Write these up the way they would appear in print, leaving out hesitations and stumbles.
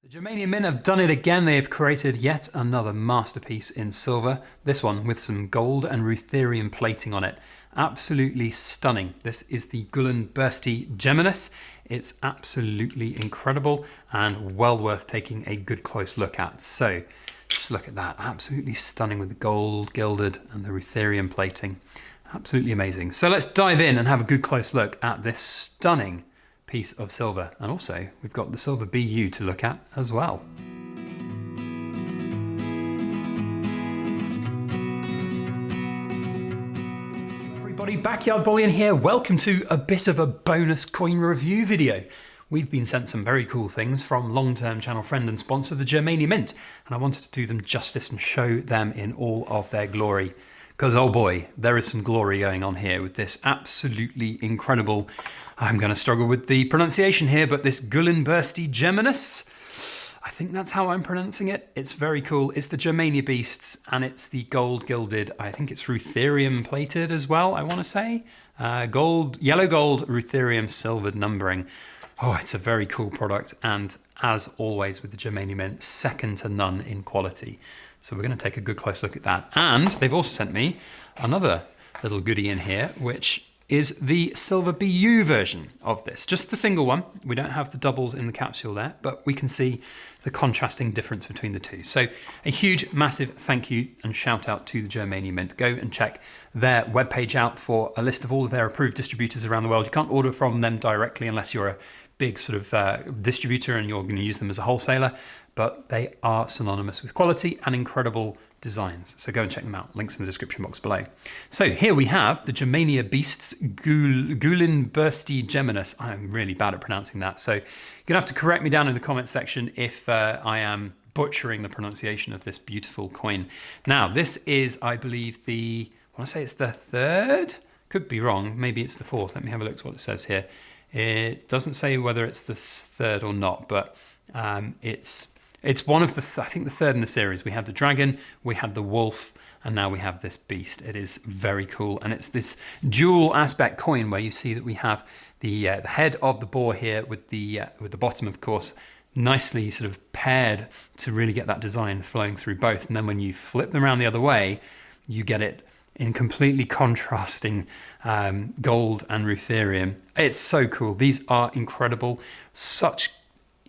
The Germania Mint have done it again. They have created yet another masterpiece in silver. This one with some gold and ruthenium plating on it. Absolutely stunning. This is the Gullinbursti Geminus. It's absolutely incredible and well worth taking a good close look at. So just look at that. Absolutely stunning with the gold gilded and the ruthenium plating. Absolutely amazing. So let's dive in and have a good close look at this stunning piece of silver. And also we've got the silver BU to look at as well. Everybody, Backyard Bullion here. Welcome to a bit of a bonus coin review video. We've been sent some very cool things from long-term channel friend and sponsor, the Germania Mint, and I wanted to do them justice and show them in all of their glory. Because, oh boy, there is some glory going on here with this absolutely incredible, I'm going to struggle with the pronunciation here, but this Gullinbursti Geminus, I think that's how I'm pronouncing it. It's very cool. It's the Germania Beasts, and it's the gold gilded, I think it's ruthenium plated as well, I want to say. Gold, yellow gold, ruthenium silvered numbering. Oh, it's a very cool product, and as always with the Germania Mint, second to none in quality. So we're going to take a good close look at that. And they've also sent me another little goodie in here, which is the silver BU version of this. Just the single one. We don't have the doubles in the capsule there, but we can see the contrasting difference between the two. So a huge, massive thank you and shout out to the Germania Mint. Go and check their webpage out for a list of all of their approved distributors around the world. You can't order from them directly unless you're a big sort of distributor and you're going to use them as a wholesaler, but they are synonymous with quality and incredible designs. So go and check them out. Links in the description box below. So here we have the Germania Beasts Gullinbursti Geminus. I'm really bad at pronouncing that, so you're going to have to correct me down in the comments section if I am butchering the pronunciation of this beautiful coin. Now, this is, I believe, I want to say it's the third? Could be wrong. Maybe it's the fourth. Let me have a look at what it says here. It doesn't say whether it's the third or not, but it's one of the, I think the third in the series. We had the dragon, we had the wolf, and now we have this beast. It is very cool, and it's this dual aspect coin where you see that we have the head of the boar here with the bottom, of course, nicely sort of paired to really get that design flowing through both. And then when you flip them around the other way, you get it in completely contrasting gold and ruthenium. It's so cool. These are incredible. Such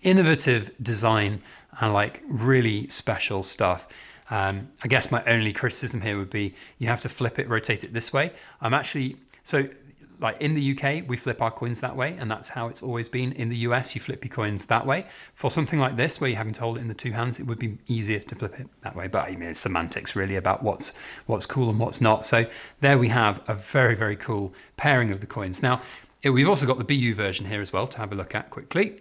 innovative design and like really special stuff. I guess my only criticism here would be you have to flip it, rotate it this way. Like in the UK, we flip our coins that way, and that's how it's always been. In the US, you flip your coins that way. For something like this, where you're having to hold it in the two hands, it would be easier to flip it that way. But I mean, it's semantics really about what's cool and what's not. So there we have a very, very cool pairing of the coins. Now, we've also got the BU version here as well to have a look at quickly.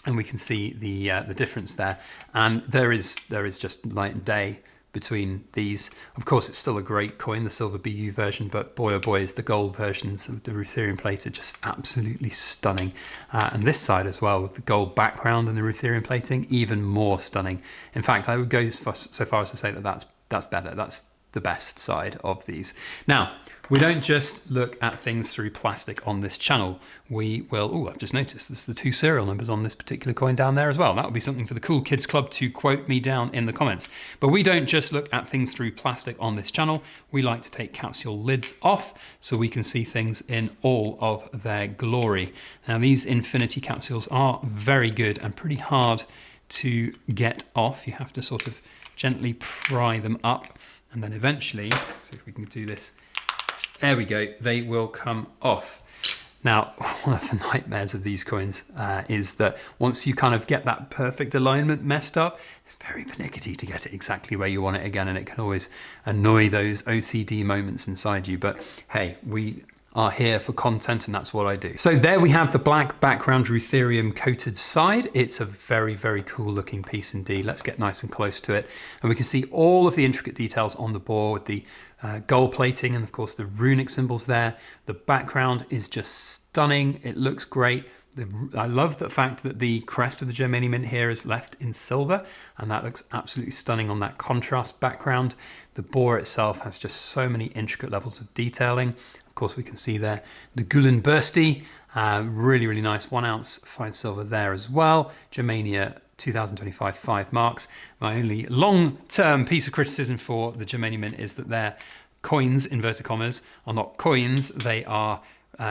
And we can see the difference there. And there is just night and day between these. Of course, it's still a great coin, the silver BU version, but boy oh boy is the gold versions of the ruthenium plated just absolutely stunning. And this side as well with the gold background and the ruthenium plating, even more stunning. In fact, I would go so far as to say that that's better. That's the best side of these. Now, we don't just look at things through plastic on this channel. We will, oh, I've just noticed there's the 2 serial numbers on this particular coin down there as well. That would be something for the Cool Kids Club to quote me down in the comments. But we don't just look at things through plastic on this channel. We like to take capsule lids off so we can see things in all of their glory. Now, these infinity capsules are very good and pretty hard to get off. You have to sort of gently pry them up, and then eventually, let's see if we can do this. There we go, they will come off. Now, one of the nightmares of these coins is that once you kind of get that perfect alignment messed up, it's very pernickety to get it exactly where you want it again, and it can always annoy those OCD moments inside you. But hey, we are here for content, and that's what I do. So there we have the black background ruthenium coated side. It's a very, very cool looking piece indeed. Let's get nice and close to it. And we can see all of the intricate details on the boar with the gold plating and of course the runic symbols there. The background is just stunning. It looks great. I love the fact that the crest of the Germania Mint here is left in silver, and that looks absolutely stunning on that contrast background. The boar itself has just so many intricate levels of detailing. Of course, we can see there the Gullinbursti, really, really nice 1 ounce fine silver there as well. Germania 2025 5 marks. My only long-term piece of criticism for the Germania Mint is that their coins, inverted commas, are not coins, they are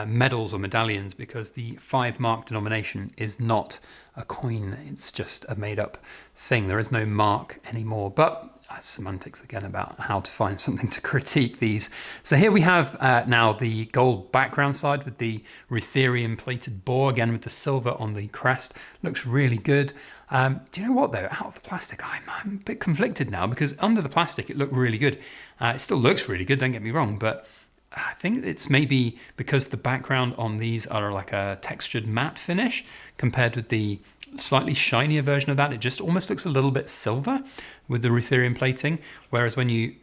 medals or medallions, because the 5 mark denomination is not a coin, it's just a made up thing. There is no mark anymore, but that's semantics again about how to find something to critique these. So here we have now the gold background side with the ruthenium plated boar, again with the silver on the crest. Looks really good. Do you know what though, out of the plastic, I'm a bit conflicted now, because under the plastic it looked really good. It still looks really good, don't get me wrong, but I think it's maybe because the background on these are like a textured matte finish compared with the slightly shinier version of that. It just almost looks a little bit silver with the ruthenium plating, whereas when you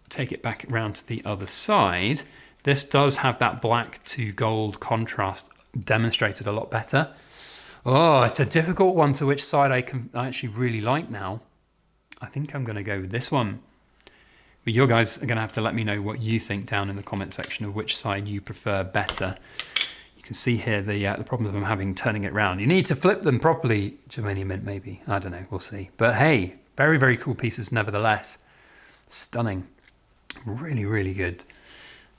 take it back around to the other side, this does have that black to gold contrast demonstrated a lot better. Oh, it's a difficult one to which side I actually really like now. I think I'm going to go with this one. But you guys are going to have to let me know what you think down in the comment section of which side you prefer better. You can see here the problems I'm having turning it around. You need to flip them properly, Germania Mint, maybe. I don't know, we'll see. But hey, very, very cool pieces nevertheless. Stunning. Really, really good.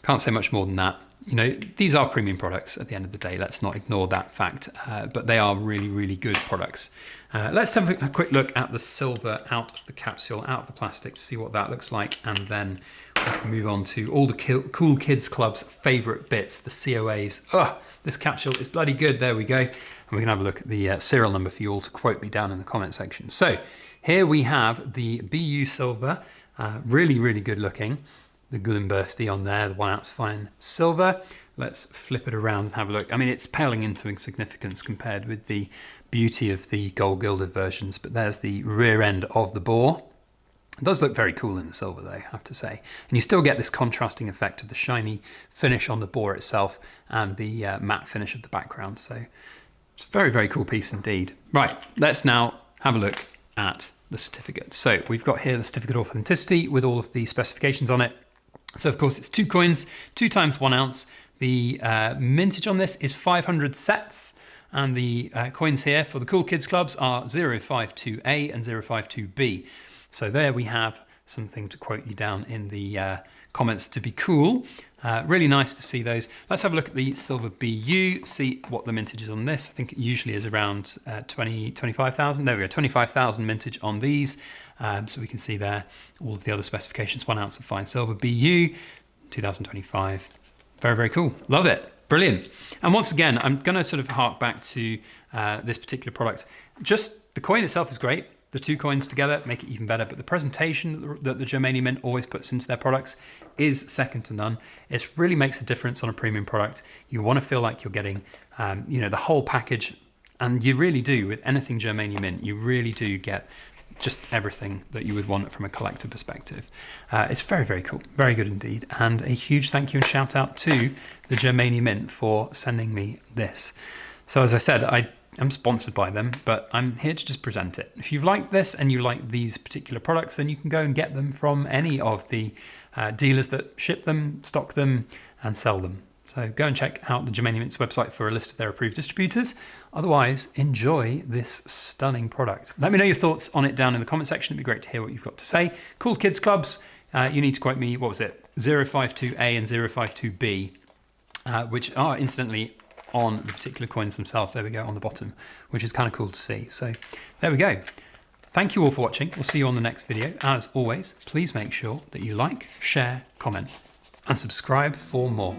Can't say much more than that. You know, these are premium products at the end of the day. Let's not ignore that fact, but they are really, really good products. Let's have a quick look at the silver out of the capsule, out of the plastic, to see what that looks like. And then we can move on to all the Cool Kids Club's favorite bits, the COAs. Oh, this capsule is bloody good. There we go. And we can have a look at the serial number for you all to quote me down in the comment section. So here we have the BU silver, really, really good looking. The Gullinbursti on there, the 1 ounce fine silver. Let's flip it around and have a look. I mean, it's paling into insignificance compared with the beauty of the gold gilded versions, but there's the rear end of the boar. It does look very cool in the silver though, I have to say. And you still get this contrasting effect of the shiny finish on the boar itself and the matte finish of the background. So it's a very, very cool piece indeed. Right, let's now have a look at the certificate. So we've got here the certificate of authenticity with all of the specifications on it. So of course it's 2 coins, 2 times 1 ounce. The mintage on this is 500 sets, and the coins here for the Cool Kids Clubs are 052A and 052B. So there we have something to quote you down in the comments to be cool. Really nice to see those. Let's have a look at the silver BU, see what the mintage is on this. I think it usually is around 25,000. There we go, 25,000 mintage on these. So we can see there all of the other specifications. 1 ounce of fine silver BU, 2025. Very, very cool. Love it. Brilliant. And once again, I'm going to sort of hark back to this particular product. Just the coin itself is great. The 2 coins together make it even better, but the presentation that the Germania Mint always puts into their products is second to none. It really makes a difference on a premium product. You want to feel like you're getting, you know, the whole package, and you really do with anything Germania Mint. You really do get just everything that you would want from a collector perspective. It's very, very cool. Very good indeed. And a huge thank you and shout out to the Germania Mint for sending me this. So as I said, I'm sponsored by them, but I'm here to just present it. If you've liked this and you like these particular products, then you can go and get them from any of the dealers that ship them, stock them, and sell them. So go and check out the Germania Mint's website for a list of their approved distributors. Otherwise, enjoy this stunning product. Let me know your thoughts on it down in the comment section. It'd be great to hear what you've got to say. Cool Kids Clubs, you need to quote me, what was it? 052A and 052B, which are incidentally on the particular coins themselves. There we go, on the bottom, which is kind of cool to see. So there we go. Thank you all for watching. We'll see you on the next video. As always, please make sure that you like, share, comment, and subscribe for more.